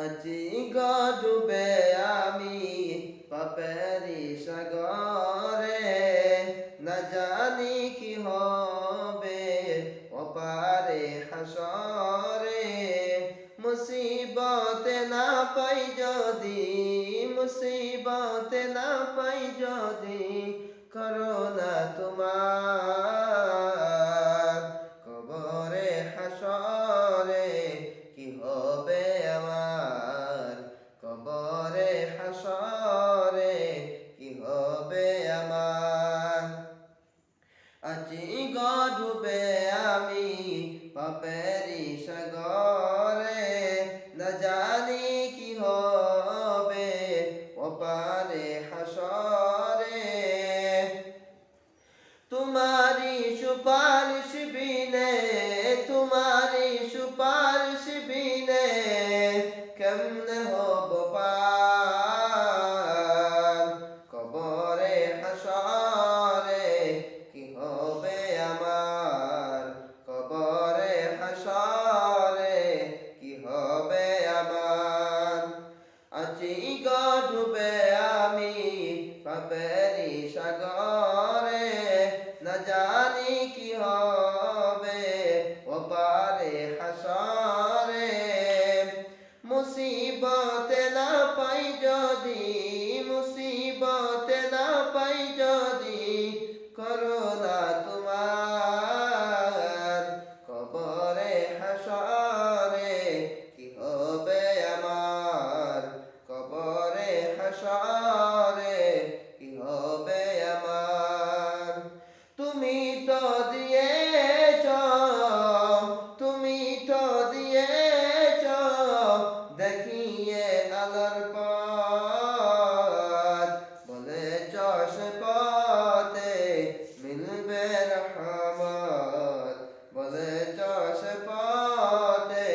আজি গডুবে আমি পাপেরি সাগরে, না জানি কি হবে ওপারে হাসরে। মুসিবতে না পাই যদি, মুসিবতে না পাই যদি, করোনা তোমার কবরে হাসরে কি হবে আমার, কবরে হাসরে কি হবে আমার। আজি গডুবে আমি পাপেরি সাগরে, না জানি কি হবে ওপারে হাসরে। তোমারি সুপারিশ বিনে, তোমারি সুপারিশ বিনে কেমনে হব পার, কবরে হাসরে কি হবে আমার, কবরে হাসরে কি হবে আমার। আজি গডুবে আমি পাপেরি সাগরে, না জানি কি হবে ওপারে হাসরে। মুসিবতে না পাই যদি, মুসিবতে না পাই যদি, করোনা তোমার কবরে হাসরে কি হবে আমার, কবরে হাসরে কি হবে আমার। তুমি তো দিয়েছ, তুমি তো দিয়েছ দেখিয়ে আলোর পথ, বলেছ সে পথে মিলবে রহমত, বলেছ সে পথে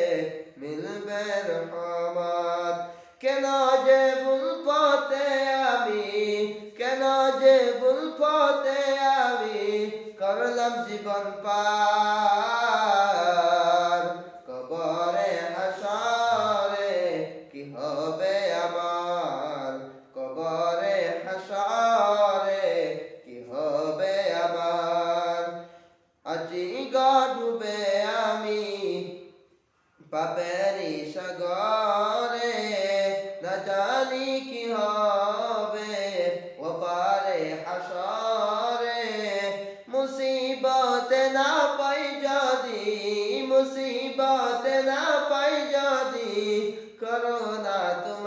মিলবে রহমত। কেন যে ভুল পথে আমি, কেন যে ভুল পথে আমি করলাম জীবন পার, কবরে হাসরে কি হবে আমার, কবরে হাসরে কি হবে আমার। আজি গডুবে আমি পাপেরি সাগরে, না জানি কি হবে ওপারে হাসরে। মুসিবতে না পাই যদি, মুসিবতে না পাই যদি, করোনা তুমি